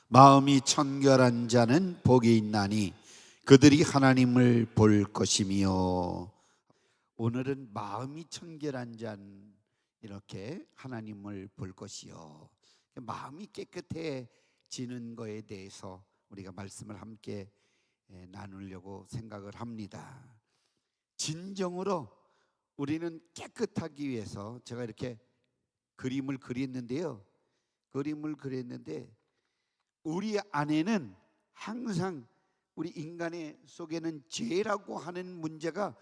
마음이 청결한 자는 복이 있나니 그들이 하나님을 볼 것이며. 오늘은 마음이 청결한 자는 이렇게 하나님을 볼 것이요. 마음이 깨끗해지는 거에 대해서 우리가 말씀을 함께 나누려고 생각을 합니다. 진정으로 우리는 깨끗하기 위해서 제가 이렇게 그림을 그렸는데 우리 안에는 항상 우리 인간의 속에는 죄라고 하는 문제가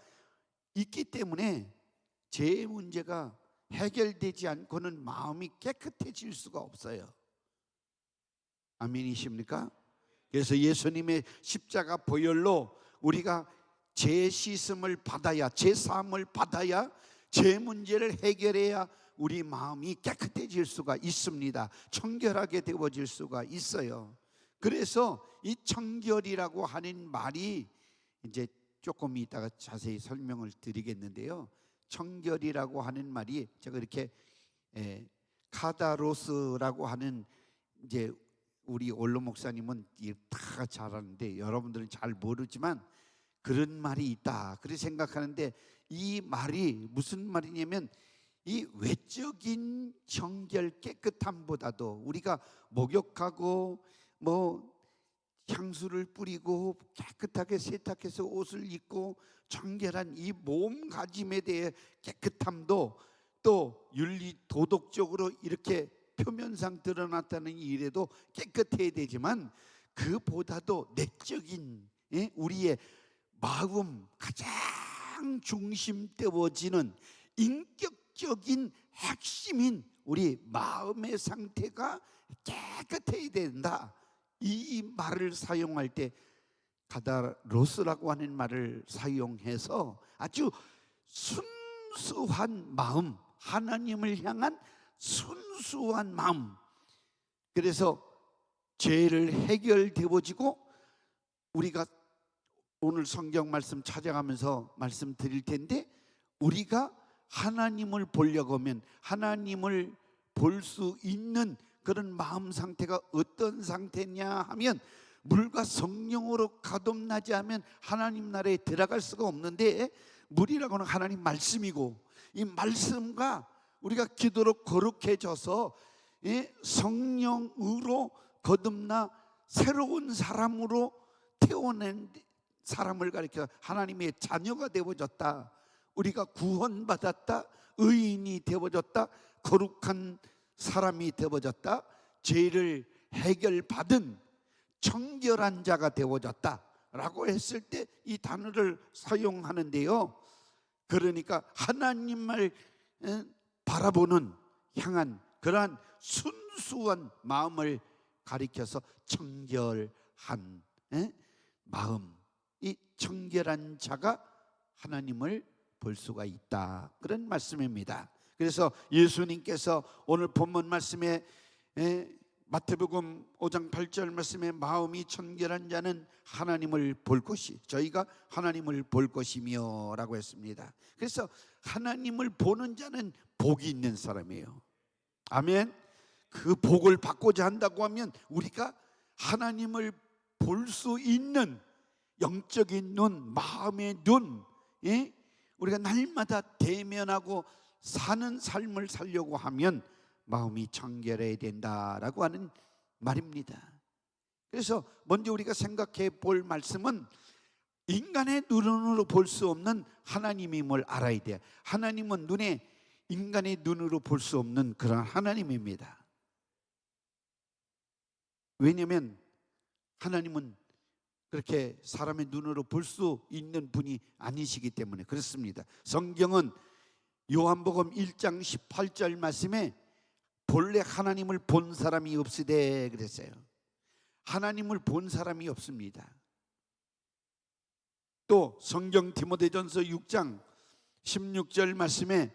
있기 때문에 죄의 문제가 해결되지 않고는 마음이 깨끗해질 수가 없어요. 아멘이십니까? 그래서 예수님의 십자가 보혈로 우리가 죄 씻음을 받아야, 죄 사함을 받아야 죄 문제를 해결해야 우리 마음이 깨끗해질 수가 있습니다. 청결하게 되어질 수가 있어요. 그래서 이 청결이라고 하는 말이 이제 조금 이따가 자세히 설명을 드리겠는데요, 청결이라고 하는 말이 제가 이렇게 카다로스라고 하는, 이제 우리 원로 목사님은 다 잘 아는데 여러분들은 잘 모르지만 그런 말이 있다 그렇게 생각하는데, 이 말이 무슨 말이냐면 이 외적인 청결 깨끗함보다도 우리가 목욕하고 향수를 뿌리고 깨끗하게 세탁해서 옷을 입고 청결한 이 몸가짐에 대해 깨끗함도, 또 윤리 도덕적으로 이렇게 표면상 드러났다는 일에도 깨끗해야 되지만, 그보다도 내적인 우리의 마음 가장 중심 되어지는 인격적인 핵심인 우리 마음의 상태가 깨끗해야 된다. 이 말을 사용할 때 카다로스라고 하는 말을 사용해서 아주 순수한 마음, 하나님을 향한 순수한 마음, 그래서 죄를 해결되어지고, 우리가 오늘 성경 말씀 찾아가면서 말씀드릴 텐데, 우리가 하나님을 보려고 하면 하나님을 볼 수 있는 그런 마음 상태가 어떤 상태냐 하면, 물과 성령으로 거듭나지 않으면 하나님 나라에 들어갈 수가 없는데, 물이라고는 하나님 말씀이고, 이 말씀과 우리가 기도로 거룩해져서 성령으로 거듭나 새로운 사람으로 태어난 사람을 가리켜 하나님의 자녀가 되어졌다, 우리가 구원받았다, 의인이 되어졌다, 거룩한 사람이 되어졌다, 죄를 해결받은 청결한 자가 되어졌다 라고 했을 때 이 단어를 사용하는데요, 그러니까 하나님을 바라보는 향한 그러한 순수한 마음을 가리켜서 청결한 마음, 이 청결한 자가 하나님을 볼 수가 있다, 그런 말씀입니다. 그래서 예수님께서 오늘 본문 말씀에 마태복음 5장 8절 말씀에 마음이 청결한 자는 하나님을 볼 것이, 저희가 하나님을 볼 것이며 라고 했습니다. 그래서 하나님을 보는 자는 복이 있는 사람이에요. 아멘. 그 복을 받고자 한다고 하면 우리가 하나님을 볼 수 있는 영적인 눈, 마음의 눈, 우리가 날마다 대면하고 사는 삶을 살려고 하면 마음이 청결해야 된다라고 하는 말입니다. 그래서 먼저 우리가 생각해 볼 말씀은 인간의 눈으로 볼 수 없는 하나님임을 알아야 돼요. 하나님은 인간의 눈으로 볼 수 없는 그런 하나님입니다. 왜냐하면 하나님은 그렇게 사람의 눈으로 볼 수 있는 분이 아니시기 때문에 그렇습니다. 성경은 요한복음 1장 18절 말씀에 본래 하나님을 본 사람이 없으되 그랬어요. 하나님을 본 사람이 없습니다. 또 성경 디모데전서 6장 16절 말씀에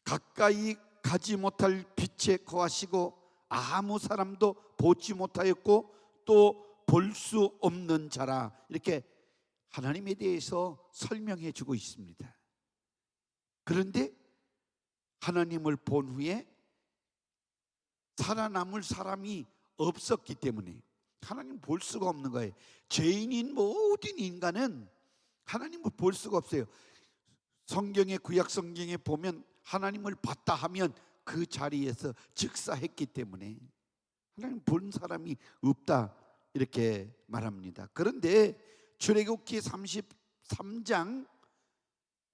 가까이 가지 못할 빛에 거하시고 아무 사람도 보지 못하였고 또 볼 수 없는 자라, 이렇게 하나님에 대해서 설명해 주고 있습니다. 그런데 하나님을 본 후에 살아남을 사람이 없었기 때문에 하나님 볼 수가 없는 거예요. 죄인인 모든 인간은 하나님을 볼 수가 없어요. 성경의 구약 성경에 보면 하나님을 봤다 하면 그 자리에서 즉사했기 때문에 하나님 본 사람이 없다 이렇게 말합니다. 그런데 출애굽기 33장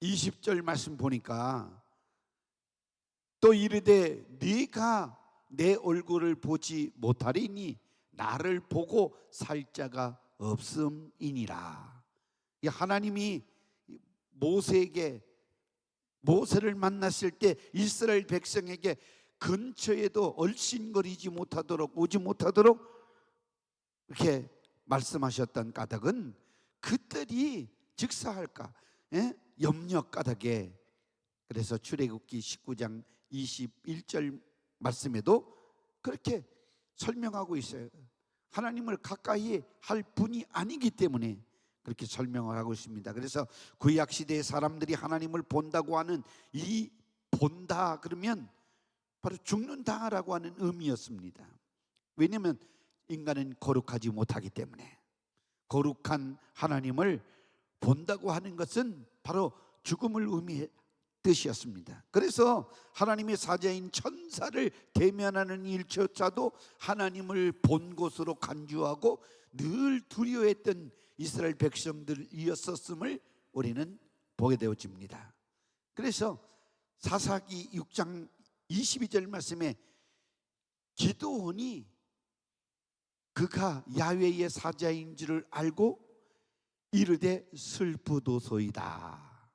20절 말씀 보니까 또 이르되 네가 내 얼굴을 보지 못하리니 나를 보고 살 자가 없음이니라. 하나님이 모세를 만났을 때 이스라엘 백성에게 근처에도 얼씬거리지 못하도록 오지 못하도록 이렇게 말씀하셨던 까닭은 그들이 즉사할까 염려 까닭에, 그래서 출애굽기 19장 21절 말씀에도 그렇게 설명하고 있어요. 하나님을 가까이 할 분이 아니기 때문에 그렇게 설명을 하고 있습니다. 그래서 구약 시대의 사람들이 하나님을 본다고 하는 이 본다 그러면 바로 죽는다라고 하는 의미였습니다. 왜냐하면 인간은 거룩하지 못하기 때문에 거룩한 하나님을 본다고 하는 것은 바로 죽음을 의미해 뜻이었습니다. 그래서 하나님의 사자인 천사를 대면하는 일조차도 하나님을 본 것으로 간주하고 늘 두려워했던 이스라엘 백성들이었었음을 우리는 보게 되어집니다. 그래서 사사기 6장 22절 말씀에 기드온이 그가 야훼의 사자인 줄을 알고 이르되 슬프도소이다.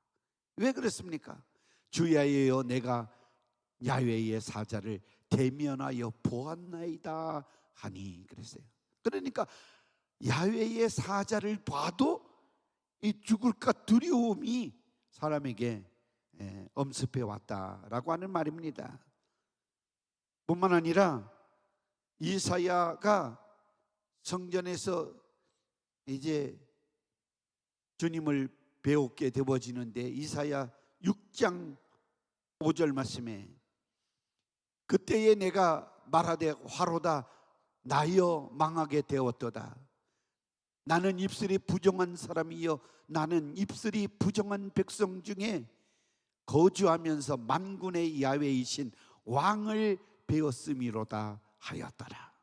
왜 그랬습니까? 주야여 내가 야훼의 사자를 대면하여 보았나이다 하니 그랬어요. 그러니까 야훼의 사자를 봐도 이 죽을까 두려움이 사람에게 엄습해 왔다라고 하는 말입니다. 뿐만 아니라 이사야가 성전에서 이제 주님을 배우게 되어지는데 이사야 6장 5절 말씀에 그때에 내가 말하되 화로다 나여 망하게 되었도다. 나는 입술이 부정한 사람이여 나는 입술이 부정한 백성 중에 거주하면서 만군의 야훼이신 왕을 배웠음이로다 하였더라.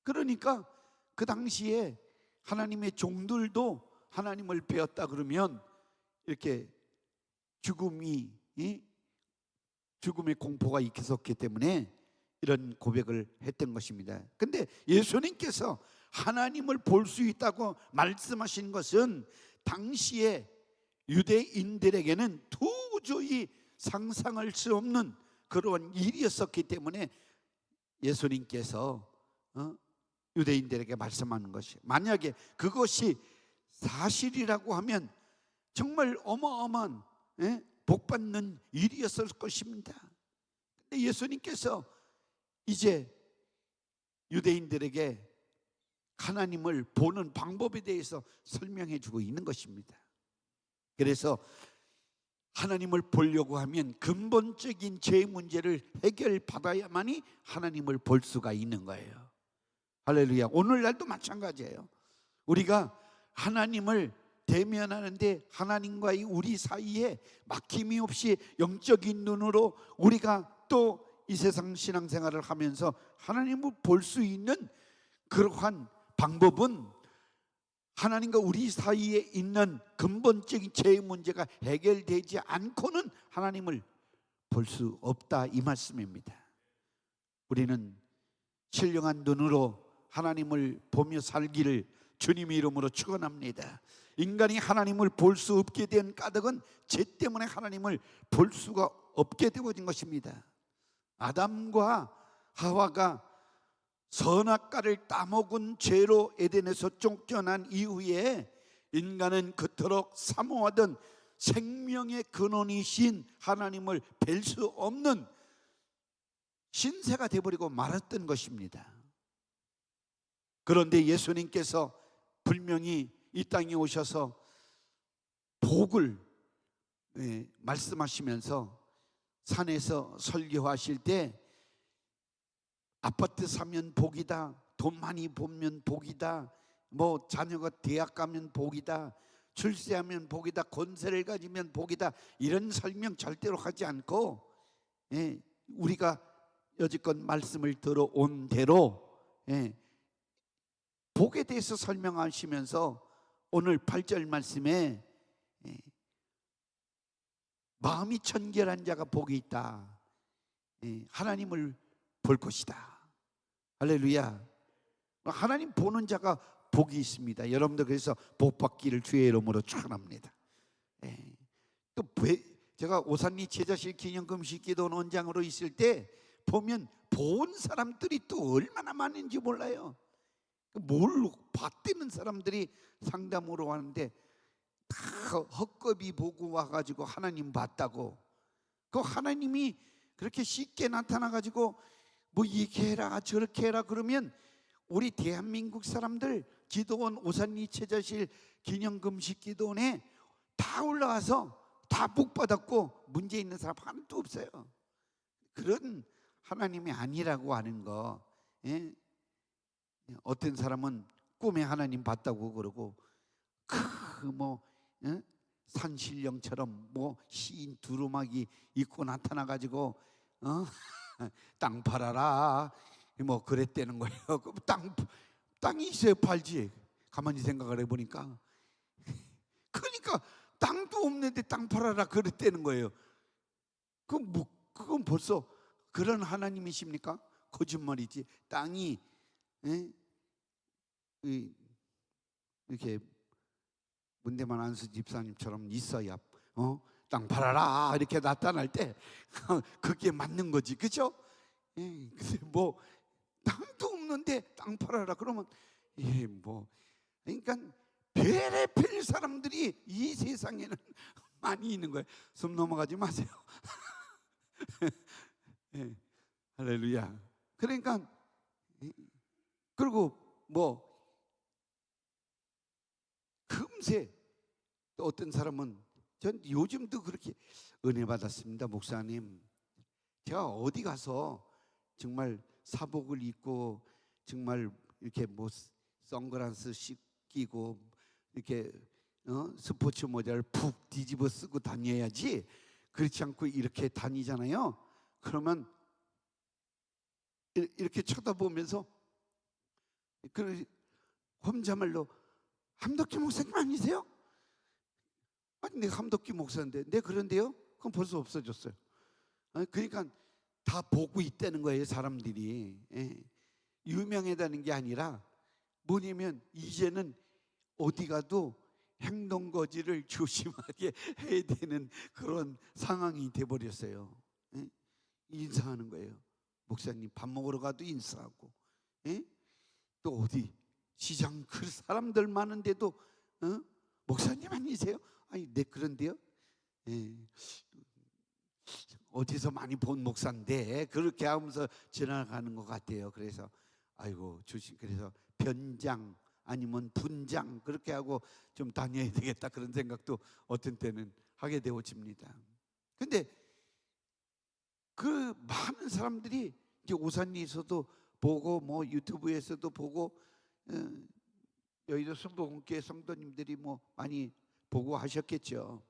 그러니까 그 당시에 하나님의 종들도 하나님을 배웠다 그러면 이렇게 죽음의 공포가 있었기 때문에 이런 고백을 했던 것입니다. 근데 예수님께서 하나님을 볼 수 있다고 말씀하신 것은 당시에 유대인들에게는 도저히 상상할 수 없는 그런 일이었었기 때문에 예수님께서 유대인들에게 말씀하는 것이, 만약에 그것이 사실이라고 하면 정말 어마어마한 복받는 일이었을 것입니다. 근데 예수님께서 이제 유대인들에게 하나님을 보는 방법에 대해서 설명해 주고 있는 것입니다. 그래서 하나님을 보려고 하면 근본적인 죄 문제를 해결받아야만이 하나님을 볼 수가 있는 거예요. 할렐루야. 오늘날도 마찬가지예요. 우리가 하나님을 대면하는데 하나님과의 우리 사이에 막힘이 없이 영적인 눈으로 우리가 또 이 세상 신앙생활을 하면서 하나님을 볼 수 있는 그러한 방법은 하나님과 우리 사이에 있는 근본적인 죄의 문제가 해결되지 않고는 하나님을 볼 수 없다 이 말씀입니다. 우리는 신령한 눈으로 하나님을 보며 살기를 주님의 이름으로 축원합니다. 인간이 하나님을 볼 수 없게 된 까닭은 죄 때문에 하나님을 볼 수가 없게 되어진 것입니다. 아담과 하와가 선악과를 따먹은 죄로 에덴에서 쫓겨난 이후에 인간은 그토록 사모하던 생명의 근원이신 하나님을 뵐 수 없는 신세가 되어버리고 말았던 것입니다. 그런데 예수님께서 분명히 이 땅에 오셔서 복을 말씀하시면서 산에서 설교하실 때 아파트 사면 복이다, 돈 많이 벌면 복이다, 뭐 자녀가 대학 가면 복이다, 출세하면 복이다, 권세를 가지면 복이다, 이런 설명 절대로 하지 않고, 예, 우리가 여지껏 말씀을 들어온 대로, 예, 복에 대해서 설명하시면서 오늘 8절 말씀에, 예, 마음이 청결한 자가 복이 있다, 예, 하나님을 볼 것이다. 할렐루야. 하나님 보는 자가 복이 있습니다. 여러분들 그래서 복 받기를 주의 이름으로 축원합니다. 예. 또 제가 오산리 제자실 기념금식 기도 원장으로 있을 때 보면 본 사람들이 또 얼마나 많은지 몰라요. 뭘 받대는 사람들이 상담으로 왔는데 다 헛겁이 보고 와가지고 하나님 봤다고. 그 하나님이 그렇게 쉽게 나타나가지고 뭐 이렇게 해라 저렇게 해라 그러면 우리 대한민국 사람들 기도원 오산리 제자실 기념금식 기도원에 다 올라와서 다 복 받았고 문제 있는 사람 하나도 없어요. 그런 하나님이 아니라고 하는 거. 예? 어떤 사람은 꿈에 하나님 봤다고 그러고 그뭐 예? 산신령처럼 뭐 시인 두루마기 입고 나타나 가지고 땅 팔아라 뭐 그랬다는 거예요. 땅이 있어야 팔지. 가만히 생각을 해보니까 그러니까 땅도 없는데 땅 팔아라 그랬다는 거예요. 그건 벌써 그런 하나님이십니까? 거짓말이지. 땅이 이렇게 문대만 안수 집사님처럼 있어야 땅 팔아라 이렇게 나타날 때 그게 맞는 거지, 그죠? 근데 뭐 땅도 없는데 땅 팔아라 그러면 뭐 그러니까 별의별 사람들이 이 세상에는 많이 있는 거예요. 숨 넘어가지 마세요. 할렐루야. 그러니까 그리고 뭐 금세 또 어떤 사람은 전 요즘도 그렇게 은혜 받았습니다, 목사님. 제가 어디 가서 정말 사복을 입고 정말 이렇게 뭐 선글라스 끼고 이렇게 스포츠 모자를 푹 뒤집어 쓰고 다녀야지. 그렇지 않고 이렇게 다니잖아요. 그러면 이렇게 쳐다보면서 그 혼자말로 함덕기 목사님 아니세요? 아니 내가 함덕기 목사인데 네 그런데요? 그럼 벌써 없어졌어요. 그러니까 다 보고 있다는 거예요, 사람들이. 유명하다는 게 아니라 뭐냐면 이제는 어디 가도 행동거지를 조심하게 해야 되는 그런 상황이 돼버렸어요. 인사하는 거예요. 목사님 밥 먹으러 가도 인사하고, 또 어디 시장 그 사람들 많은데도 목사님 아니세요? 아니 네 그런데요. 어디서 많이 본 목사인데 그렇게 하면서 지나가는 것 같아요. 그래서 아이고 조심. 그래서 변장 아니면 분장 그렇게 하고 좀 다녀야 되겠다 그런 생각도 어떤 때는 하게 되어집니다. 근데 그 많은 사람들이 이제 오산리에서도 보고 뭐 유튜브에서도 보고 여의도 성도공교회 성도님들이 뭐 많이 보고 하셨겠죠.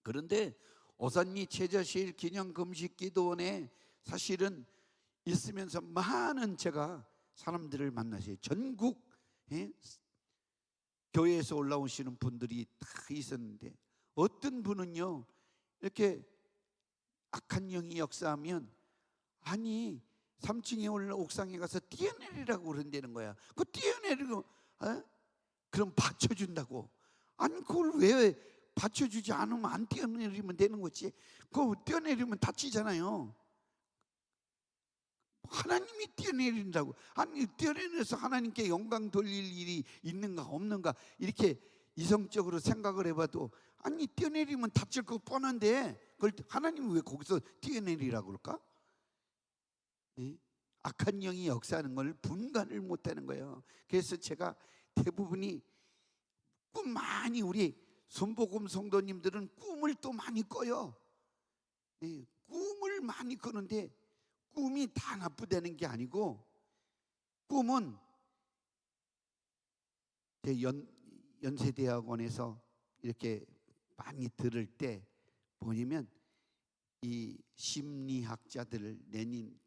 그런데 오산리 제자실 기념금식 기도원에 사실은 있으면서 많은 제가 사람들을 만나서요. 전국 교회에서 올라오시는 분들이 다 있었는데 어떤 분은요 이렇게 악한 영이 역사하면 아니 3층에 올라 옥상에 가서 뛰어내리라고 그런다는 거야. 그 뛰어내리고 그럼 받쳐준다고. 아니 그걸 왜 받쳐주지 않으면 안 뛰어내리면 되는 거지. 그거 뛰어내리면 다치잖아요. 하나님이 뛰어내린다고. 아니 뛰어내려서 하나님께 영광 돌릴 일이 있는가 없는가 이렇게 이성적으로 생각을 해봐도 아니 뛰어내리면 다칠 거 뻔한데 그걸 하나님은 왜 거기서 뛰어내리라고 그럴까? 악한 영이 역사하는 걸 분간을 못하는 거예요. 그래서 제가 대부분이 꿈 많이 우리 손복음 성도님들은 꿈을 또 많이 꿔요. 꿈을 많이 꾸는데 꿈이 다 나쁘다는 게 아니고, 꿈은 제 연세대학원에서 이렇게 많이 들을 때 뭐냐면, 이 심리학자들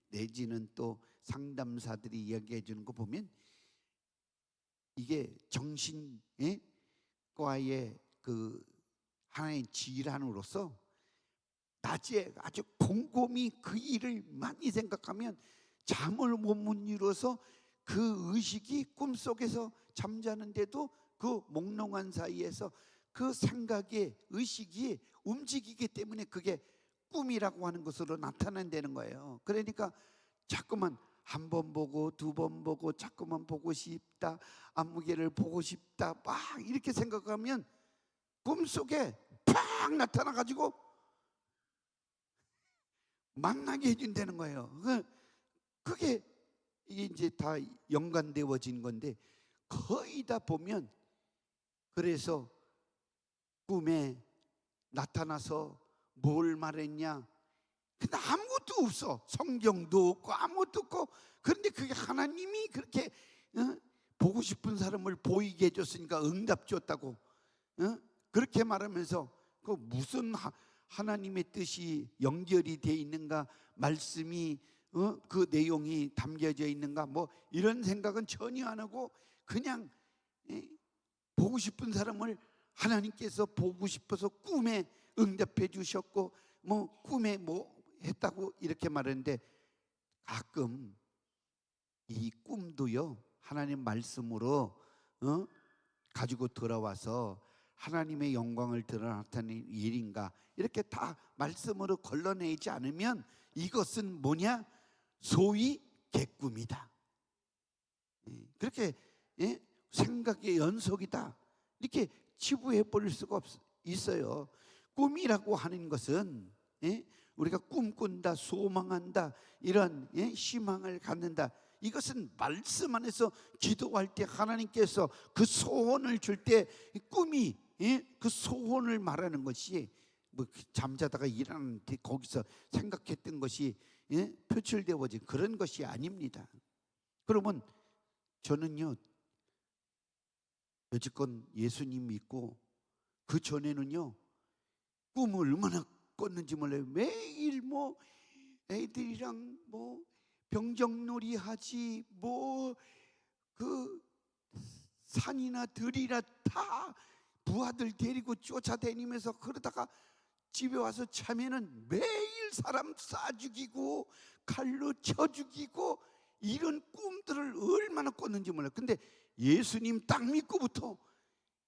내지는 또 상담사들이 이야기해 주는 거 보면, 이게 정신과의 그 하나의 질환으로서 낮에 아주 곰곰이 그 일을 많이 생각하면 잠을 못 이루어서 그 의식이 꿈속에서 잠자는데도 그 몽롱한 사이에서 그 생각의 의식이 움직이기 때문에 그게 꿈이라고 하는 것으로 나타난다는 거예요. 그러니까 자꾸만 한 번 보고 두 번 보고 자꾸만 보고 싶다, 안무개를 보고 싶다, 막 이렇게 생각하면 꿈속에 팍 나타나가지고 만나게 해준다는 거예요. 그게 이게 이제 다 연관되어진 건데, 거의 다 보면 그래서 꿈에 나타나서 뭘 말했냐, 근데 아무것도 없어. 성경도 없고 아무것도 없고. 그런데 그게 하나님이 그렇게 보고 싶은 사람을 보이게 해줬으니까 응답 줬다고 그렇게 말하면서, 그 무슨 하나님의 뜻이 연결이 돼 있는가, 말씀이 그 내용이 담겨져 있는가, 뭐 이런 생각은 전혀 안 하고 그냥 보고 싶은 사람을 하나님께서 보고 싶어서 꿈에 응답해 주셨고, 뭐 꿈에 뭐 했다고 이렇게 말하는데, 가끔 이 꿈도요 하나님 말씀으로 가지고 돌아와서 하나님의 영광을 드러나타내는 일인가, 이렇게 다 말씀으로 걸러내지 않으면 이것은 뭐냐, 소위 개꿈이다, 그렇게 생각의 연속이다, 이렇게 치부해 버릴 수가 있어요. 꿈이라고 하는 것은 우리가 꿈꾼다, 소망한다, 이런 희망을 갖는다, 이것은 말씀 안에서 기도할 때 하나님께서 그 소원을 줄 때 꿈이 그 소원을 말하는 것이, 뭐 잠자다가 일어나는데 거기서 생각했던 것이 표출되어진 그런 것이 아닙니다. 그러면 저는요 여지껏 예수님 믿고 그 전에는요 꿈을 얼마나 꿨는지 몰라요. 매일 뭐 애들이랑 뭐 병정놀이 하지, 뭐 그 산이나 들이나 다 부하들 데리고 쫓아다니면서, 그러다가 집에 와서 자면은 매일 사람 쏴 죽이고 칼로 쳐 죽이고, 이런 꿈들을 얼마나 꿨는지 몰라요. 근데 예수님 딱 믿고부터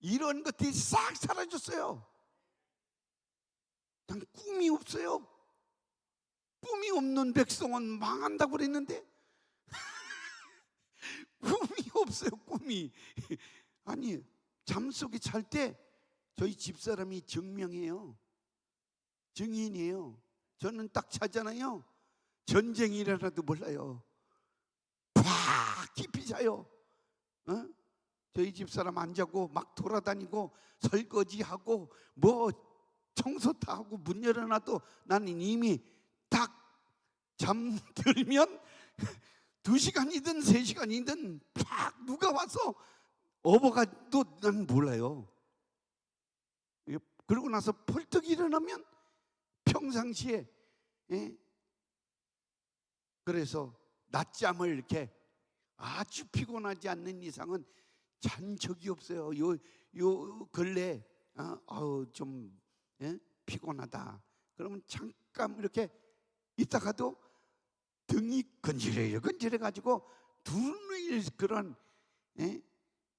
이런 것들이 싹 사라졌어요. 그냥 꿈이 없어요. 꿈이 없는 백성은 망한다고 그랬는데 꿈이 없어요. 꿈이. 아니, 잠속에 잘 때 저희 집사람이 증명해요. 증인이에요. 저는 딱 자잖아요. 전쟁이 일어나도 몰라요. 팍 깊이 자요. 저희 집사람 안 자고 막 돌아다니고 설거지하고 뭐 청소 다 하고 문 열어놔도 나는 이미 딱 잠들면 2시간이든 3시간이든 팍 누가 와서 업어가도 난 몰라요. 그러고 나서 펄떡 일어나면 평상시에 그래서 낮잠을 이렇게 아주 피곤하지 않는 이상은 잔 적이 없어요. 요 근래 좀 피곤하다 그러면 잠깐 이렇게 있다가도 등이 건질해 가지고 두는 그런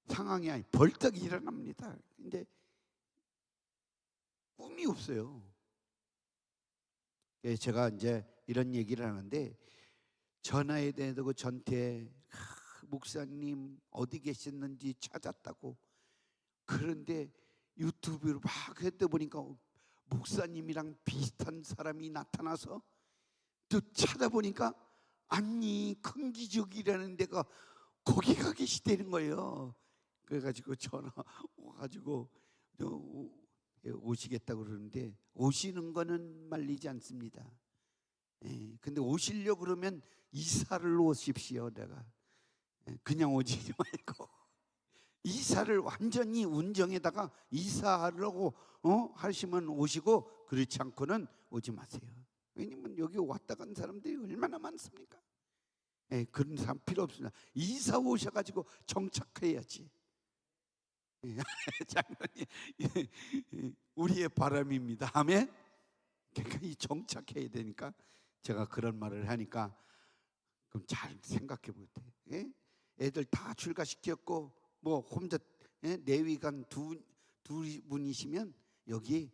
상황이 아니 벌떡 일어납니다. 근데 꿈이 없어요. 제가 이제 이런 얘기를 하는데, 전화에 대고 전태 목사님 어디 계셨는지 찾았다고. 그런데 유튜브로 막 했다 보니까 목사님이랑 비슷한 사람이 나타나서 또 찾아보니까 아니 큰 기적이라는 데가 거기가 계시다는 거예요. 그래가지고 전화 와가지고 오시겠다고 그러는데, 오시는 거는 말리지 않습니다. 근데 오시려 그러면 이사를 오십시오. 내가 그냥 오지 말고 이사를 완전히 운정에다가 이사하려고 하시면 오시고, 그렇지 않고는 오지 마세요. 왜냐면 여기 왔다 간 사람들이 얼마나 많습니까? 그런 사람 필요 없습니다. 이사 오셔가지고 정착해야지. 장로님, 우리의 바람입니다. 아멘. 그러니까 이 정착해야 되니까 제가 그런 말을 하니까 그럼 잘 생각해 보세요. 애들 다 출가시켰고 뭐 혼자 내위관 두 분이시면 여기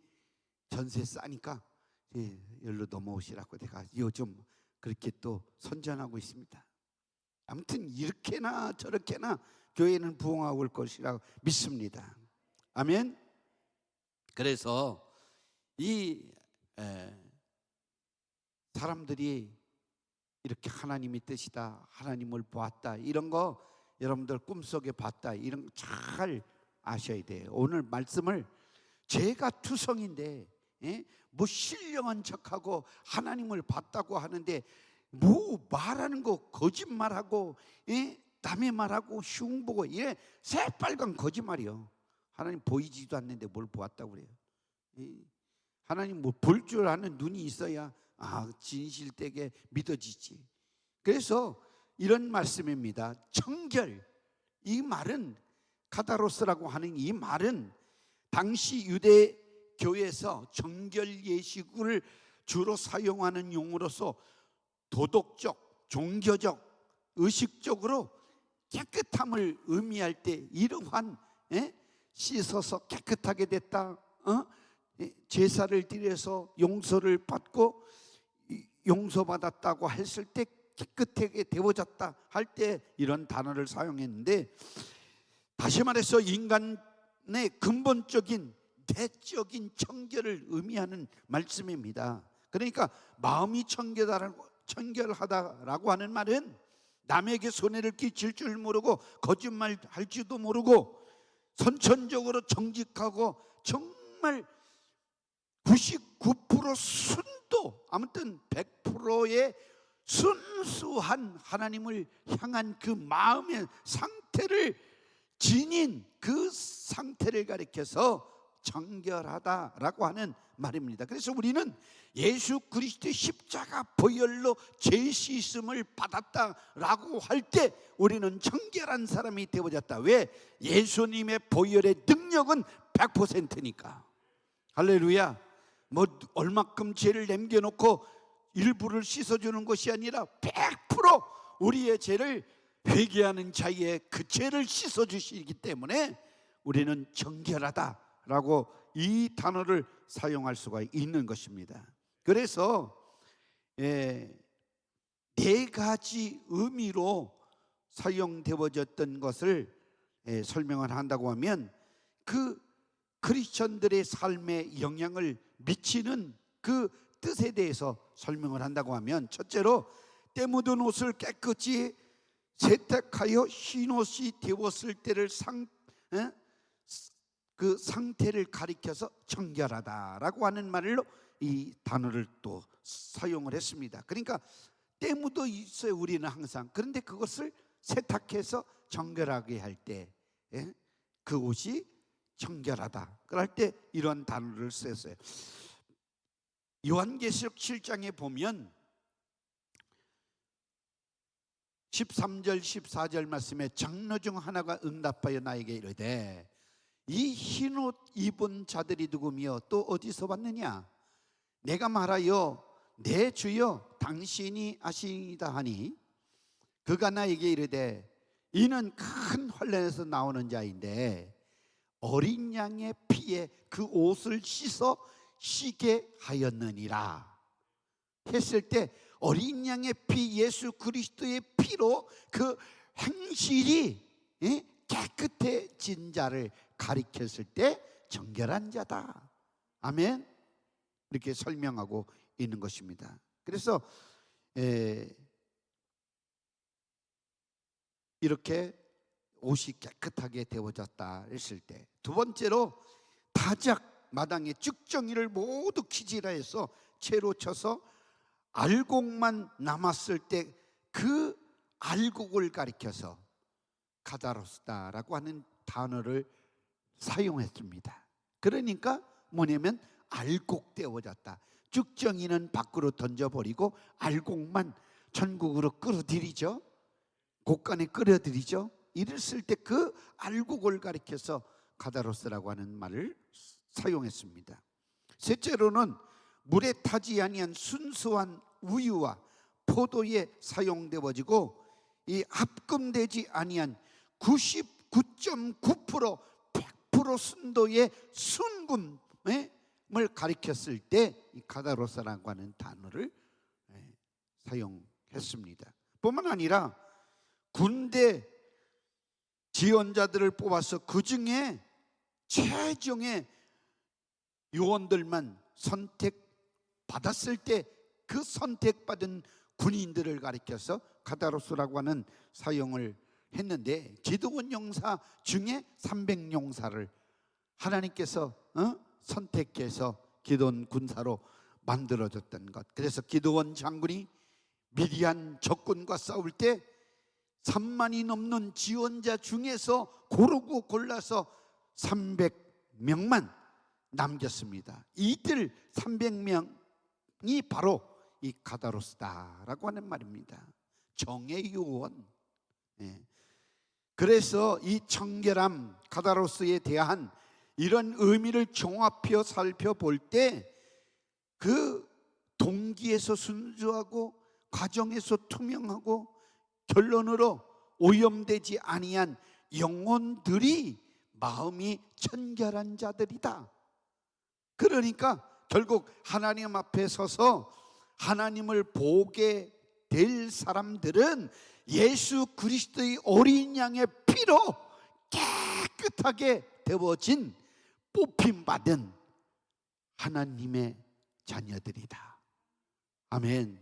전세 싸니까 여기로 넘어오시라고 제가 요즘 그렇게 또 선전하고 있습니다. 아무튼 이렇게나 저렇게나 교회는 부흥하고 올 것이라고 믿습니다. 아멘. 그래서 이 사람들이 이렇게 하나님의 뜻이다, 하나님을 보았다, 이런 거 여러분들 꿈속에 봤다, 이런 거 잘 아셔야 돼요. 오늘 말씀을 제가 투성인데 뭐 신령한 척하고 하나님을 봤다고 하는데 뭐 말하는 거 거짓말하고 남의 말하고 흉보고 이래 새빨간 거짓말이요. 하나님 보이지도 않는데 뭘 보았다고 그래요? 하나님 뭐 볼 줄 아는 눈이 있어야 진실되게 믿어지지. 그래서 이런 말씀입니다. 정결, 이 말은 카다로스라고 하는 이 말은 당시 유대 교회에서 정결 예식을 주로 사용하는 용어로서 도덕적, 종교적, 의식적으로 깨끗함을 의미할 때 이러한 씻어서 깨끗하게 됐다, 제사를 드려서 용서를 받고 용서받았다고 했을 때 깨끗하게 되어졌다 할 때 이런 단어를 사용했는데, 다시 말해서 인간의 근본적인 내적인 청결을 의미하는 말씀입니다. 그러니까 마음이 청결하다라고 하는 말은 남에게 손해를 끼칠 줄 모르고 거짓말할 줄도 모르고 선천적으로 정직하고 정말 99% 순도, 아무튼 100%의 순수한 하나님을 향한 그 마음의 상태를 지닌 그 상태를 가리켜서 정결하다라고 하는 말입니다. 그래서 우리는 예수 그리스도의 십자가 보혈로 죄 씻음을 받았다라고 할 때 우리는 정결한 사람이 되어졌다. 왜? 예수님의 보혈의 능력은 100%니까. 할렐루야. 뭐 얼마큼 죄를 남겨놓고 일부를 씻어주는 것이 아니라 100% 우리의 죄를 회개하는 자의 그 죄를 씻어주시기 때문에 우리는 정결하다라고 이 단어를 사용할 수가 있는 것입니다. 그래서 네 가지 의미로 사용되어졌던 것을 설명을 한다고 하면, 그 크리스천들의 삶에 영향을 미치는 그 뜻에 대해서 설명을 한다고 하면, 첫째로 때 묻은 옷을 깨끗이 세탁하여 흰 옷이 되었을 때를 그 상태를 가리켜서 정결하다라고 하는 말로 이 단어를 또 사용을 했습니다. 그러니까 때 묻어 있어요, 우리는 항상. 그런데 그것을 세탁해서 정결하게 할 때 그 옷이 정결하다, 그럴 때 이런 단어를 썼어요. 요한계시록 7장에 보면 13절 14절 말씀에 장로 중 하나가 응답하여 나에게 이르되 이 흰옷 입은 자들이 누구며 또 어디서 왔느냐? 내가 말하여 내 주여 당신이 아시니이다 하니, 그가 나에게 이르되 이는 큰 환난에서 나오는 자인데 어린 양의 피에 그 옷을 씻어 쉬게 하였느니라 했을 때, 어린 양의 피, 예수 그리스도의 피로 그 행실이 깨끗해진 자를 가리켰을 때 정결한 자다. 아멘. 이렇게 설명하고 있는 것입니다. 그래서 이렇게 옷이 깨끗하게 되어졌다 했을 때, 두 번째로 다작 마당에 쭉정이를 모두 키지라 해서 채로 쳐서 알곡만 남았을 때 그 알곡을 가리켜서 카다로스다라고 하는 단어를 사용했습니다. 그러니까 뭐냐면 알곡되어졌다. 쭉정이는 밖으로 던져버리고 알곡만 천국으로 끌어들이죠. 곳간에 끌어들이죠. 이랬을 때 그 알곡을 가리켜서 카다로스라고 하는 말을 사용했습니다. 셋째로는 물에 타지 아니한 순수한 우유와 포도에 사용되어지고 이 합금되지 아니한 99.9% 100% 순도의 순금을 가리켰을 때 이 카다로스라고 하는 단어를 사용했습니다. 뿐만 아니라 군대 지원자들을 뽑아서 그 중에 최종의 요원들만 선택받았을 때 그 선택받은 군인들을 가리켜서 카다로스라고 하는 사용을 했는데, 기드온 용사 중에 300용사를 하나님께서 선택해서 기드온 군사로 만들어줬던 것. 그래서 기드온 장군이 미디안 적군과 싸울 때 3만이 넘는 지원자 중에서 고르고 골라서 300명만 남겼습니다. 이들 300명이 바로 이 카다로스다라고 하는 말입니다. 정의 요원. 그래서 이 청결함, 카다로스에 대한 이런 의미를 종합해 살펴볼 때 그 동기에서 순수하고 과정에서 투명하고 결론으로 오염되지 아니한 영혼들이 마음이 청결한 자들이다. 그러니까 결국 하나님 앞에 서서 하나님을 보게 될 사람들은 예수 그리스도의 어린 양의 피로 깨끗하게 되어진 뽑힘받은 하나님의 자녀들이다. 아멘.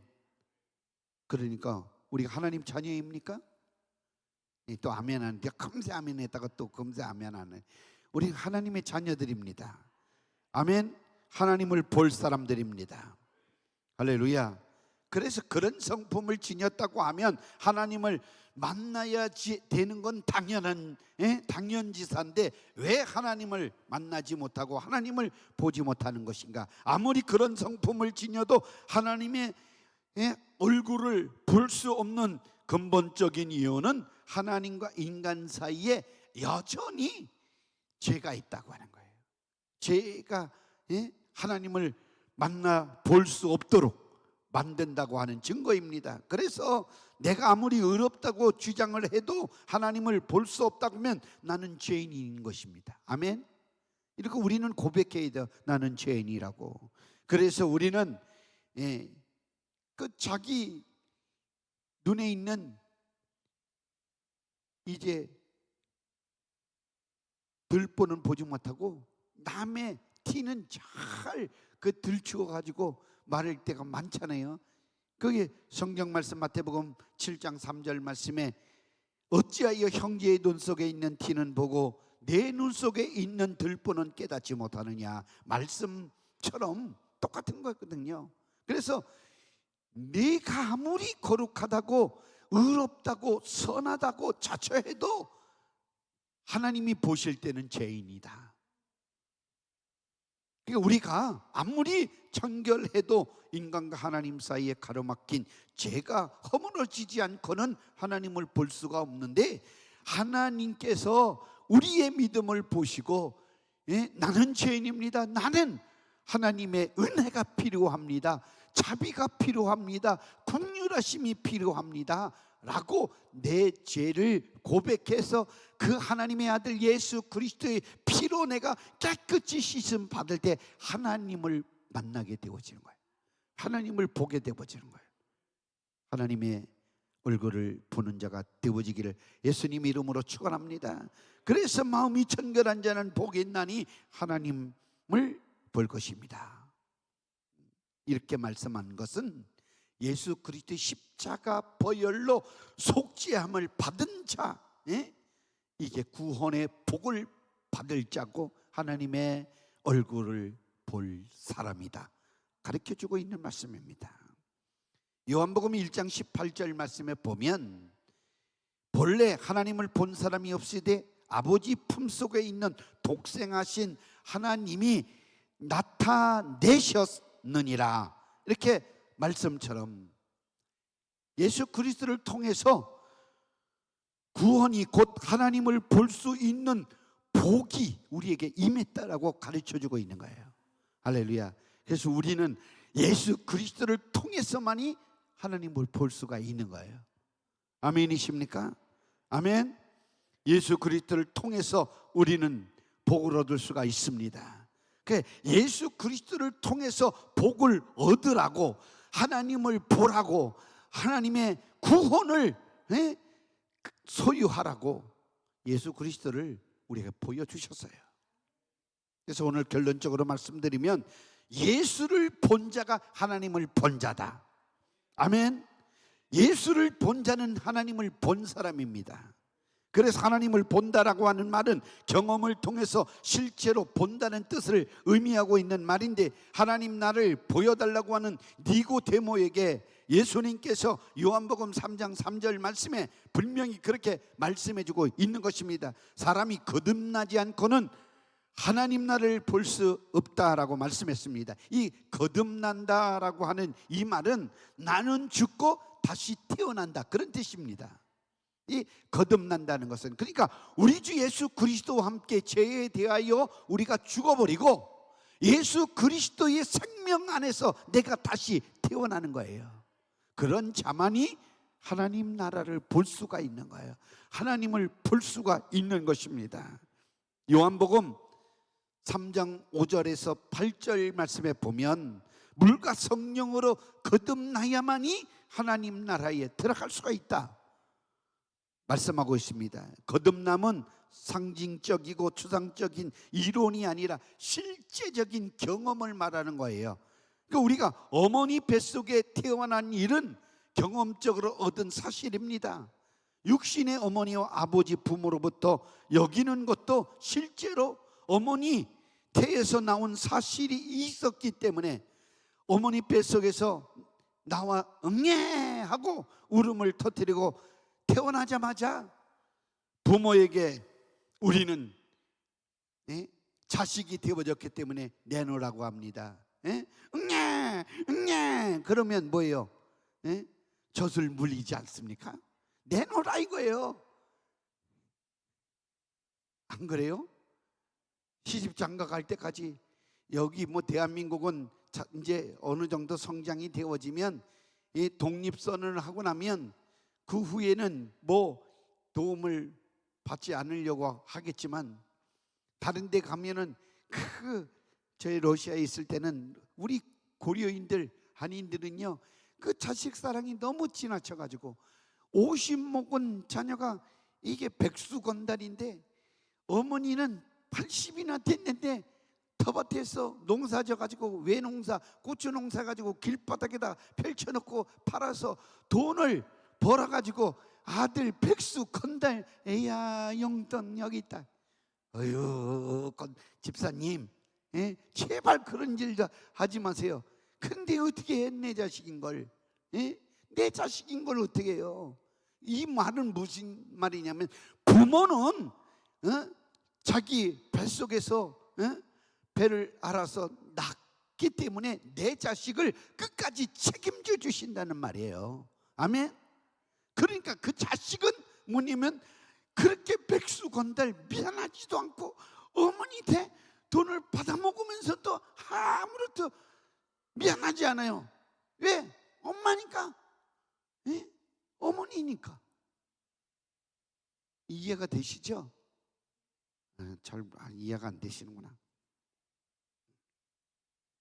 그러니까 우리가 하나님 자녀입니까? 또 아멘 하는데 금세 아멘 했다가 또 금세 아멘 하네. 우리 하나님의 자녀들입니다. 아멘. 하나님을 볼 사람들입니다. 할렐루야. 그래서 그런 성품을 지녔다고 하면 하나님을 만나야 되는 건 당연지사인데 왜 하나님을 만나지 못하고 하나님을 보지 못하는 것인가? 아무리 그런 성품을 지녀도 하나님의 얼굴을 볼 수 없는 근본적인 이유는 하나님과 인간 사이에 여전히 죄가 있다고 하는 거예요. 죄가 하나님을 만나 볼 수 없도록 만든다고 하는 증거입니다. 그래서 내가 아무리 의롭다고 주장을 해도 하나님을 볼 수 없다고 하면 나는 죄인인 것입니다. 아멘. 이렇게 우리는 고백해야 돼요. 나는 죄인이라고. 그래서 우리는 그 자기 눈에 있는 이제 들보는 보지 못하고 남의 티는 잘 그 들추어 가지고 말할 때가 많잖아요. 그게 성경 말씀 마태복음 7장 3절 말씀에 어찌하여 형제의 눈 속에 있는 티는 보고 내 눈 속에 있는 들보는 깨닫지 못하느냐, 말씀처럼 똑같은 거거든요. 그래서 네가 아무리 거룩하다고 의롭다고 선하다고 자처해도 하나님이 보실 때는 죄인이다. 그러니까 우리가 아무리 청결해도 인간과 하나님 사이에 가로막힌 죄가 허물어지지 않고는 하나님을 볼 수가 없는데, 하나님께서 우리의 믿음을 보시고 나는 죄인입니다. 나는 하나님의 은혜가 필요합니다. 자비가 필요합니다. 긍휼하심이 필요합니다. 라고 내 죄를 고백해서 그 하나님의 아들 예수 그리스도의 피로 내가 깨끗이 씻음 받을 때 하나님을 만나게 되어지는 거예요. 하나님을 보게 되어지는 거예요. 하나님의 얼굴을 보는 자가 되어지기를 예수님 이름으로 축원합니다. 그래서 마음이 청결한 자는 복이 있나니 하나님을 볼 것입니다. 이렇게 말씀한 것은 예수 그리스도의 십자가 보혈로 속죄함을 받은 자, 이게 구원의 복을 받을 자고 하나님의 얼굴을 볼 사람이다 가르쳐주고 있는 말씀입니다. 요한복음 1장 18절 말씀에 보면 본래 하나님을 본 사람이 없으되 아버지 품속에 있는 독생하신 하나님이 나타내셨느니라. 이렇게 말씀처럼 예수 그리스도를 통해서 구원이 곧 하나님을 볼 수 있는 복이 우리에게 임했다라고 가르쳐주고 있는 거예요. 할렐루야. 그래서 우리는 예수 그리스도를 통해서만이 하나님을 볼 수가 있는 거예요. 아멘이십니까? 아멘. 예수 그리스도를 통해서 우리는 복을 얻을 수가 있습니다. 예수 그리스도를 통해서 복을 얻으라고, 하나님을 보라고, 하나님의 구원을 소유하라고 예수 그리스도를 우리에게 보여주셨어요. 그래서 오늘 결론적으로 말씀드리면 예수를 본 자가 하나님을 본 자다. 아멘. 예수를 본 자는 하나님을 본 사람입니다. 그래서 하나님을 본다라고 하는 말은 경험을 통해서 실제로 본다는 뜻을 의미하고 있는 말인데, 하나님 나를 보여달라고 하는 니고데모에게 예수님께서 요한복음 3장 3절 말씀에 분명히 그렇게 말씀해주고 있는 것입니다. 사람이 거듭나지 않고는 하나님 나를 볼 수 없다라고 말씀했습니다. 이 거듭난다라고 하는 이 말은 나는 죽고 다시 태어난다, 그런 뜻입니다. 이 거듭난다는 것은, 그러니까 우리 주 예수 그리스도와 함께 죄에 대하여 우리가 죽어버리고 예수 그리스도의 생명 안에서 내가 다시 태어나는 거예요. 그런 자만이 하나님 나라를 볼 수가 있는 거예요. 하나님을 볼 수가 있는 것입니다. 요한복음 3장 5절에서 8절 말씀에 보면 물과 성령으로 거듭나야만이 하나님 나라에 들어갈 수가 있다 말씀하고 있습니다. 거듭남은 상징적이고 추상적인 이론이 아니라 실제적인 경험을 말하는 거예요. 그러니까 우리가 어머니 뱃속에 태어난 일은 경험적으로 얻은 사실입니다. 육신의 어머니와 아버지 부모로부터 여기는 것도 실제로 어머니 태에서 나온 사실이 있었기 때문에 어머니 뱃속에서 나와 응애 하고 울음을 터뜨리고 태어나자마자 부모에게 우리는 자식이 되어졌기 때문에 내놓으라고 합니다. 응애 응애 그러면 뭐예요? 젖을 물리지 않습니까? 내놓으라 이거예요. 안 그래요? 시집장가 갈 때까지 여기 뭐 대한민국은 이제 어느 정도 성장이 되어지면 이 독립선언을 하고 나면 그 후에는 뭐 도움을 받지 않으려고 하겠지만, 다른 데 가면은 저희 러시아에 있을 때는 우리 고려인들 한인들은요 그 자식 사랑이 너무 지나쳐가지고 50 먹은 자녀가 이게 백수건달인데 어머니는 80이나 됐는데 텃밭에서 농사 져가지고 외농사 고추 농사 가지고 길바닥에다 펼쳐놓고 팔아서 돈을 벌어가지고 아들 백수 건달 에야 용돈 여기 있다. 어휴 집사님 제발 그런 일 하지 마세요. 근데 어떻게 해, 내 자식인 걸 내 자식인 걸 어떻게 해요? 이 말은 무슨 말이냐면 부모는 자기 뱃속에서 배를 알아서 낳기 때문에 내 자식을 끝까지 책임져 주신다는 말이에요. 아멘. 그러니까 그 자식은 뭐냐면 그렇게 백수건달 미안하지도 않고 어머니한테 돈을 받아먹으면서도 아무렇도 미안하지 않아요. 왜? 엄마니까, 어머니니까. 이해가 되시죠? 잘 이해가 안 되시는구나.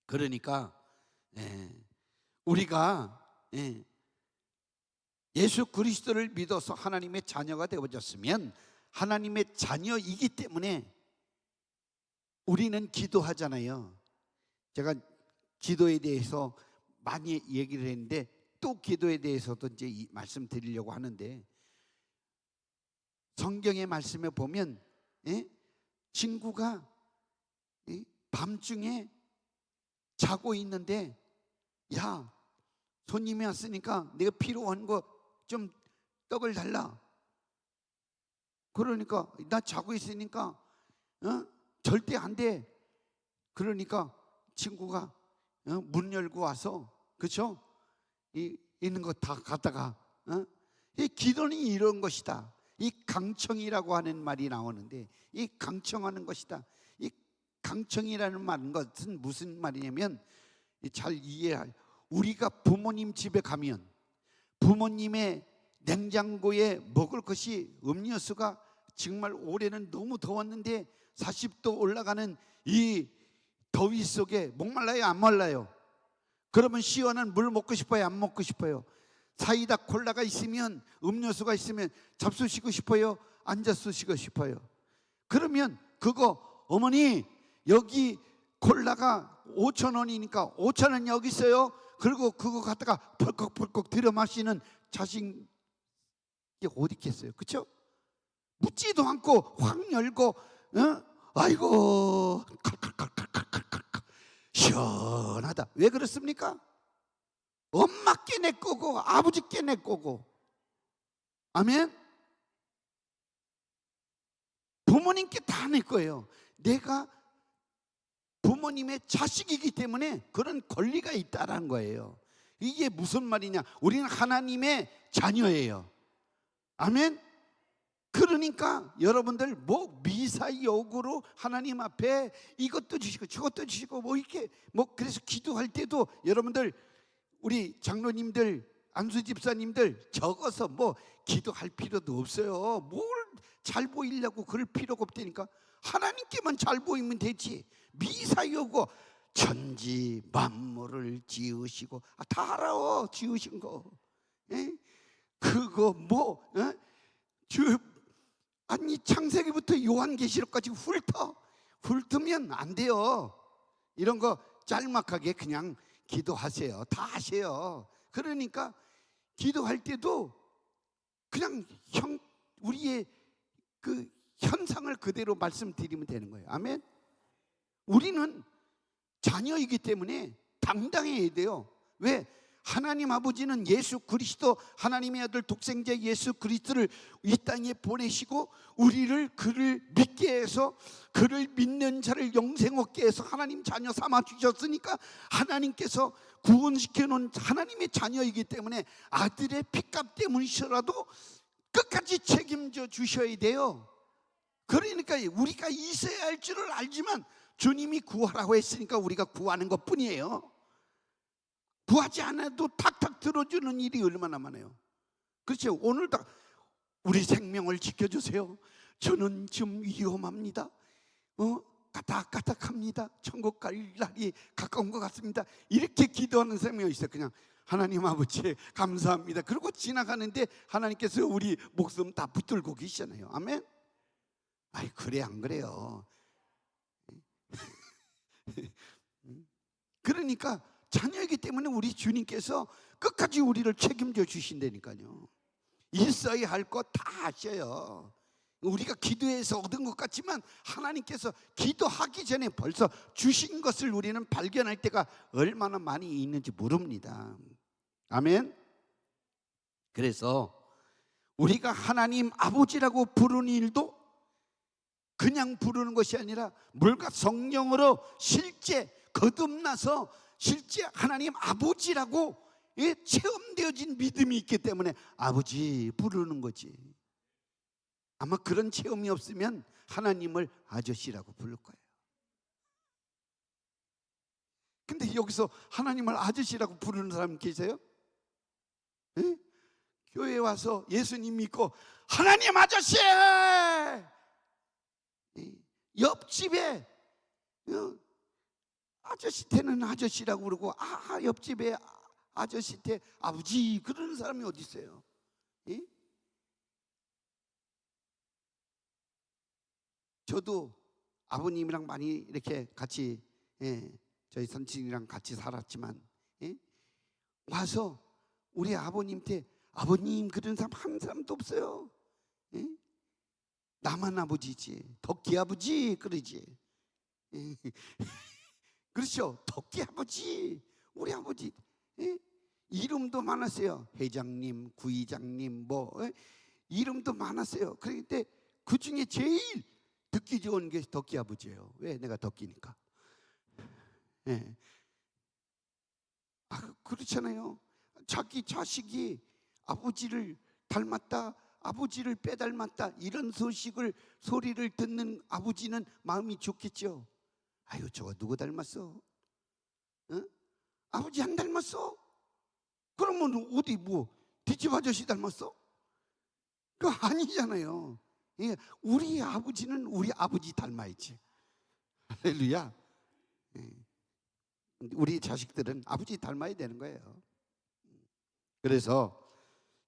그러니까 우리가 예수 그리스도를 믿어서 하나님의 자녀가 되어졌으면 하나님의 자녀이기 때문에 우리는 기도하잖아요. 제가 기도에 대해서 많이 얘기를 했는데 또 기도에 대해서도 이제 말씀드리려고 하는데, 성경의 말씀에 보면 친구가 밤중에 자고 있는데 야 손님이 왔으니까 내가 필요한 거 좀 떡을 달라. 그러니까 나 자고 있으니까 절대 안 돼. 그러니까 친구가 문 열고 와서, 그렇죠? 있는 거 다 갖다가. 이 기도는 이런 것이다. 이 강청이라고 하는 말이 나오는데, 이 강청하는 것이다. 이 강청이라는 말은 것은 무슨 말이냐면, 잘 이해할, 우리가 부모님 집에 가면 부모님의 냉장고에 먹을 것이, 음료수가 정말 올해는 너무 더웠는데 40도 올라가는 이 더위 속에 목말라요, 안 말라요? 그러면 시원한 물 먹고 싶어요, 안 먹고 싶어요? 사이다 콜라가 있으면, 음료수가 있으면 잡수시고 싶어요, 앉아서 쉬고 싶어요? 그러면 그거, 어머니 여기 콜라가 5,000원이니까 5,000원 여기 있어요. 그리고 그거 갖다가 벌컥벌컥 들여 마시는 자식이 어디 있겠어요? 그렇죠? 묻지도 않고 확 열고, 아이고 칼칼칼칼칼칼칼 시원하다. 왜 그렇습니까? 엄마께 내 거고 아버지께 내 거고. 아멘. 부모님께 다 내 거예요. 내가 부모님의 자식이기 때문에 그런 권리가 있다라는 거예요. 이게 무슨 말이냐? 우리는 하나님의 자녀예요. 아멘. 그러니까 여러분들 뭐 미사역으로 하나님 앞에 이것도 주시고 저것도 주시고 뭐 이렇게 뭐, 그래서 기도할 때도 여러분들, 우리 장로님들, 안수 집사님들 적어서 뭐 기도할 필요도 없어요. 뭘 잘 보이려고 그럴 필요가 없다니까. 하나님께만 잘 보이면 되지. 미사여고 천지 만물을 지으시고, 다 알아, 지으신 거. 에? 그거 뭐 아니 창세기부터 요한계시록까지 훑으면 안 돼요. 이런 거 짤막하게 그냥 기도하세요. 다 하세요. 그러니까 기도할 때도 그냥 우리의 그 현상을 그대로 말씀드리면 되는 거예요. 아멘. 우리는 자녀이기 때문에 당당해야 돼요. 왜? 하나님 아버지는 예수 그리스도, 하나님의 아들 독생자 예수 그리스도를 이 땅에 보내시고 우리를 그를 믿게 해서, 그를 믿는 자를 영생 얻게 해서 하나님 자녀 삼아 주셨으니까, 하나님께서 구원시켜 놓은 하나님의 자녀이기 때문에 아들의 핏값 때문이라도 끝까지 책임져 주셔야 돼요. 그러니까 우리가 있어야 할 줄을 알지만 주님이 구하라고 했으니까 우리가 구하는 것 뿐이에요. 구하지 않아도 탁탁 들어주는 일이 얼마나 많아요. 그렇죠? 오늘도 우리 생명을 지켜주세요. 저는 지금 위험합니다. 까딱까딱합니다. 천국 갈 날이 가까운 것 같습니다. 이렇게 기도하는 생명이 있어요. 그냥 하나님 아버지 감사합니다. 그리고 지나가는데 하나님께서 우리 목숨 다 붙들고 계시잖아요. 아멘. 아이, 그래 안 그래요? 그러니까 자녀이기 때문에 우리 주님께서 끝까지 우리를 책임져 주신다니까요. 있어야 할 것 다 하셔요. 우리가 기도해서 얻은 것 같지만 하나님께서 기도하기 전에 벌써 주신 것을 우리는 발견할 때가 얼마나 많이 있는지 모릅니다. 아멘. 그래서 우리가 하나님 아버지라고 부르는 일도 그냥 부르는 것이 아니라 물과 성령으로 실제 거듭나서 실제 하나님 아버지라고 체험되어진 믿음이 있기 때문에 아버지 부르는 거지. 아마 그런 체험이 없으면 하나님을 아저씨라고 부를 거예요. 근데 여기서 하나님을 아저씨라고 부르는 사람 계세요? 에? 교회에 와서 예수님 믿고 하나님 아저씨! 옆집에 아저씨 때는 아저씨라고 그러고, 옆집에 아저씨 때 아버지 그러는 사람이 어디 있어요? 예? 저도 아버님이랑 많이 이렇게 같이, 저희 선친이랑 같이 살았지만, 와서 우리 아버님한테 아버님 그런 사람 한 사람도 없어요. 나만 아버지지. 덕기 아버지 그러지. 그렇죠? 덕기 아버지, 우리 아버지. 이름도 많았어요. 회장님, 구의장님, 이름도 많았어요. 그런데 그 중에 제일 듣기 좋은 게 덕기 아버지예요. 왜? 내가 덕기니까. 예. 그렇잖아요. 자기 자식이 아버지를 닮았다, 아버지를 빼닮았다, 이런 소리를 듣는 아버지는 마음이 좋겠죠. 아유, 저거 누구 닮았어? 어? 아버지 안 닮았어? 그러면 어디 뒷집 아저씨 닮았어? 그거 아니잖아요. 예, 우리 아버지는 우리 아버지 닮아야지. 할렐루야. 예. 우리 자식들은 아버지 닮아야 되는 거예요. 그래서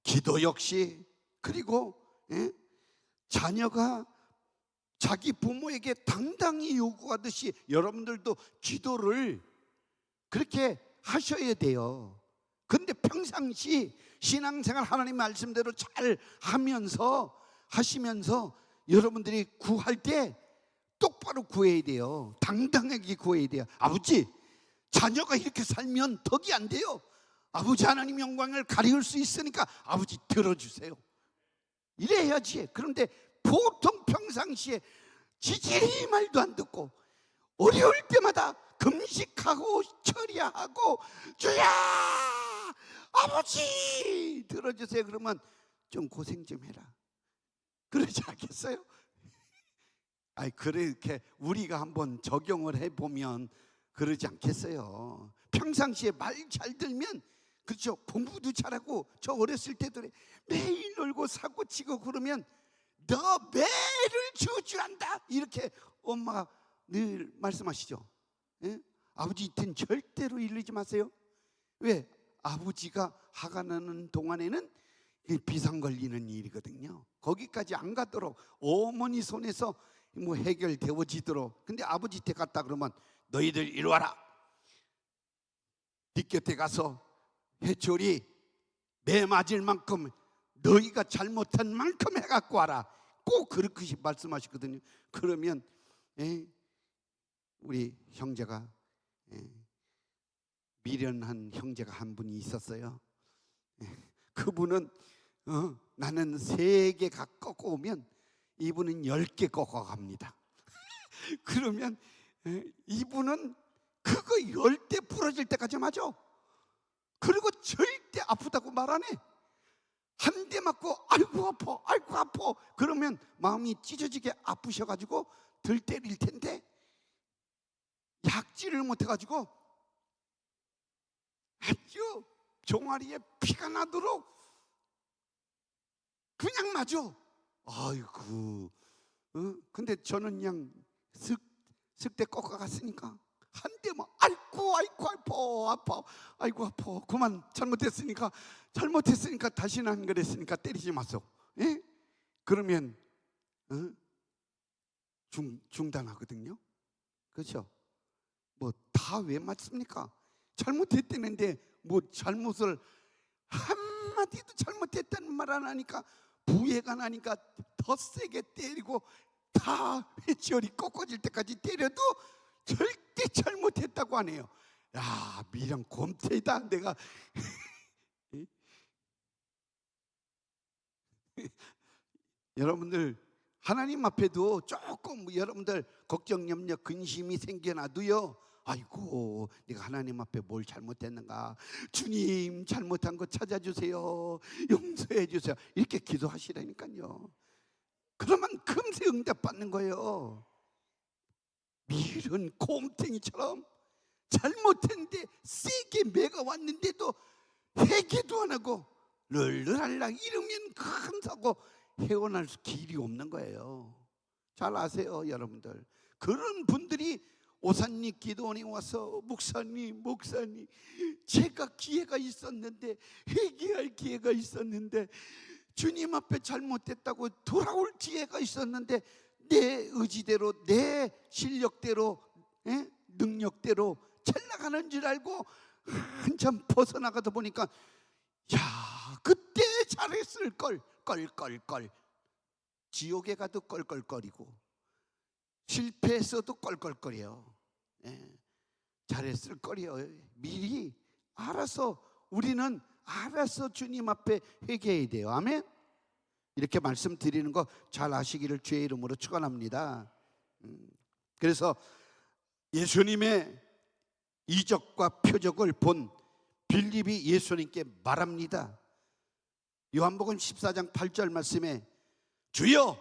기도 역시, 그리고 자녀가 자기 부모에게 당당히 요구하듯이 여러분들도 기도를 그렇게 하셔야 돼요. 근데 평상시 신앙생활 하나님 말씀대로 잘 하시면서 여러분들이 구할 때 똑바로 구해야 돼요. 당당하게 구해야 돼요. 아버지, 자녀가 이렇게 살면 덕이 안 돼요. 아버지 하나님 영광을 가리울 수 있으니까 아버지 들어주세요. 이래야지. 그런데 보통 평상시에 지지리 말도 안 듣고 어려울 때마다 금식하고 철야하고 주야 아버지 들어주세요. 그러면 좀 고생 좀 해라. 그러지 않겠어요? 그렇게 우리가 한번 적용을 해보면 그러지 않겠어요? 평상시에 말 잘 들면, 그렇죠? 공부도 잘하고, 저 어렸을 때도 매일 놀고 사고 치고 그러면 너 매를 지을 줄 안다, 이렇게 엄마가 늘 말씀하시죠. 예? 아버지한테는 절대로 이르지 마세요. 왜? 아버지가 화가 나는 동안에는 비상 걸리는 일이거든요. 거기까지 안 가도록 어머니 손에서 해결되어지도록. 근데 아버지한테 갔다 그러면 너희들 이리 와라, 네 곁에 가서 해초리 매 맞을 만큼 너희가 잘못한 만큼 해갖고 와라, 꼭 그렇게 말씀하시거든요. 그러면 우리 형제가, 미련한 형제가 한 분이 있었어요. 그분은 나는 3개 꺾어 오면 이분은 10개 꺾어 갑니다. 그러면 이분은 그거 10대 부러질 때까지 맞아. 그리고 절대 아프다고 말 안 해. 한 대 맞고 아이고 아파, 아이고 아파, 그러면 마음이 찢어지게 아프셔가지고 덜 때릴 텐데 약질을 못해가지고 아주 종아리에 피가 나도록 그냥 맞아. 아이고. 근데 저는 그냥 쓱대 꺾어갔으니까 한 대만 아이고 아파, 아이고 아파, 그만, 잘못했으니까 다시는 안 그랬으니까 때리지 마소. 예? 그러면 중단하거든요. 그렇죠? 다 왜 맞습니까? 잘못했다는데 잘못을 한마디도 잘못했다는 말 안 하니까 부해가 나니까 더 세게 때리고, 다 회치열이 꺾어질 때까지 때려도 절대 잘못했다고 안 해요. 야, 미련 곰태이다 내가. 여러분들 하나님 앞에도 조금 여러분들 걱정, 염려, 근심이 생겨나도요, 아이고 내가 하나님 앞에 뭘 잘못했는가, 주님 잘못한 거 찾아주세요, 용서해 주세요, 이렇게 기도하시라니까요. 그러면 금세 응답받는 거예요. 미련 곰탱이처럼 잘못했는데 세게 매가 왔는데도 회개도 안 하고 널널할랑 이러면 큰 사고 헤어날 길이 없는 거예요. 잘 아세요, 여러분들. 그런 분들이 오산리 기도원에 와서 목사님 제가 기회가 있었는데, 회개할 기회가 있었는데, 주님 앞에 잘못했다고 돌아올 기회가 있었는데 내 의지대로, 내 실력대로, 능력대로 잘 나가는 줄 알고 한참 벗어나가다 보니까, 야, 그때 잘했을 걸, 껄껄껄. 지옥에 가도 껄껄거리고 실패했어도 껄껄거려요. 잘했을 거리요. 미리 알아서 우리는 알아서 주님 앞에 회개해야 돼요. 아멘. 이렇게 말씀드리는 거 잘 아시기를 주의 이름으로 축원합니다. 그래서 예수님의 이적과 표적을 본 빌립이 예수님께 말합니다. 요한복음 14장 8절 말씀에 주여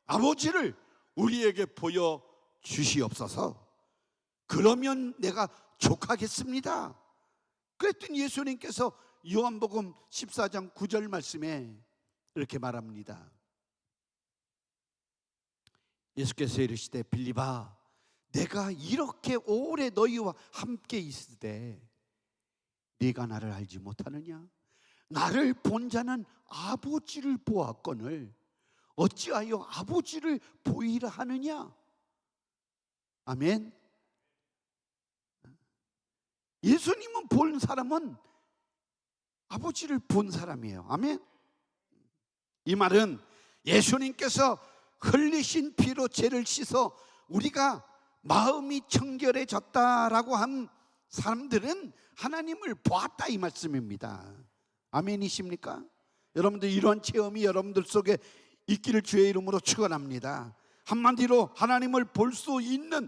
아버지를 우리에게 보여 주시옵소서. 그러면 내가 족하겠습니다. 그랬더니 예수님께서 요한복음 14장 9절 말씀에 이렇게 말합니다. 예수께서 이르시되 빌립아 내가 이렇게 오래 너희와 함께 있으되 네가 나를 알지 못하느냐? 나를 본 자는 아버지를 보았거늘 어찌하여 아버지를 보이라 하느냐? 아멘. 예수님은 본 사람은 아버지를 본 사람이에요. 아멘. 이 말은 예수님께서 흘리신 피로 죄를 씻어 우리가 마음이 청결해졌다라고 한 사람들은 하나님을 보았다 이 말씀입니다. 아멘이십니까? 여러분들 이런 체험이 여러분들 속에 있기를 주의 이름으로 축원합니다. 한마디로 하나님을 볼 수 있는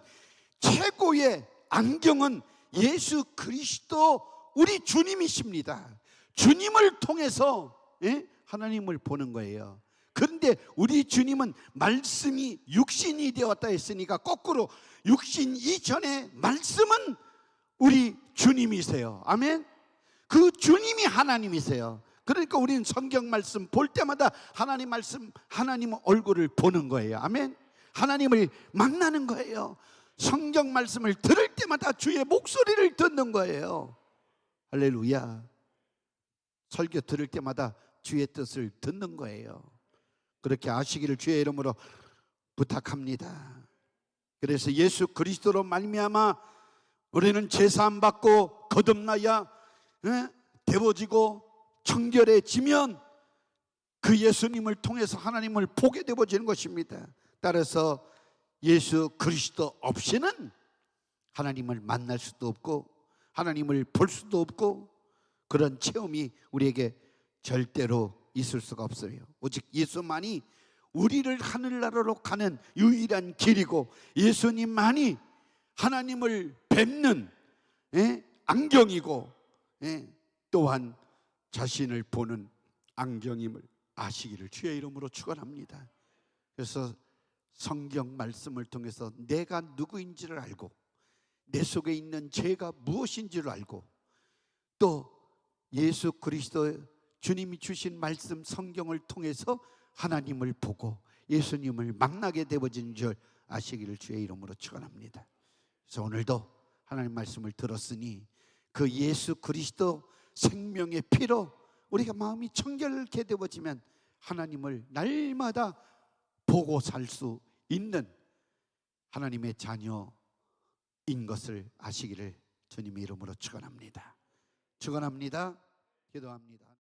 최고의 안경은 예수 그리스도 우리 주님이십니다. 주님을 통해서 하나님을 보는 거예요. 그런데 우리 주님은 말씀이 육신이 되었다 했으니까 거꾸로 육신 이전의 말씀은 우리 주님이세요. 아멘. 그 주님이 하나님이세요. 그러니까 우리는 성경 말씀 볼 때마다 하나님 말씀, 하나님 얼굴을 보는 거예요. 아멘. 하나님을 만나는 거예요. 성경 말씀을 들을 때마다 주의 목소리를 듣는 거예요. 할렐루야. 설교 들을 때마다 주의 뜻을 듣는 거예요. 그렇게 아시기를 주의 이름으로 부탁합니다. 그래서 예수 그리스도로 말미암아 우리는 제사함 받고 거듭나야 되어지고 청결해지면 그 예수님을 통해서 하나님을 보게 되어지는 것입니다. 따라서 예수 그리스도 없이는 하나님을 만날 수도 없고 하나님을 볼 수도 없고 그런 체험이 우리에게 절대로 있을 수가 없어요. 오직 예수만이 우리를 하늘나라로 가는 유일한 길이고 예수님만이 하나님을 뵙는 안경이고 또한 자신을 보는 안경임을 아시기를 주의 이름으로 축원합니다. 그래서 성경 말씀을 통해서 내가 누구인지를 알고 내 속에 있는 죄가 무엇인지를 알고 또 예수 그리스도 주님이 주신 말씀 성경을 통해서 하나님을 보고 예수님을 만나게 되어진 줄 아시기를 주의 이름으로 축원합니다. 그래서 오늘도 하나님 말씀을 들었으니 그 예수 그리스도 생명의 피로 우리가 마음이 청결케 되어지면 하나님을 날마다 보고 살 수 있는 하나님의 자녀인 것을 아시기를 주님의 이름으로 축원합니다. 축원합니다. 기도합니다.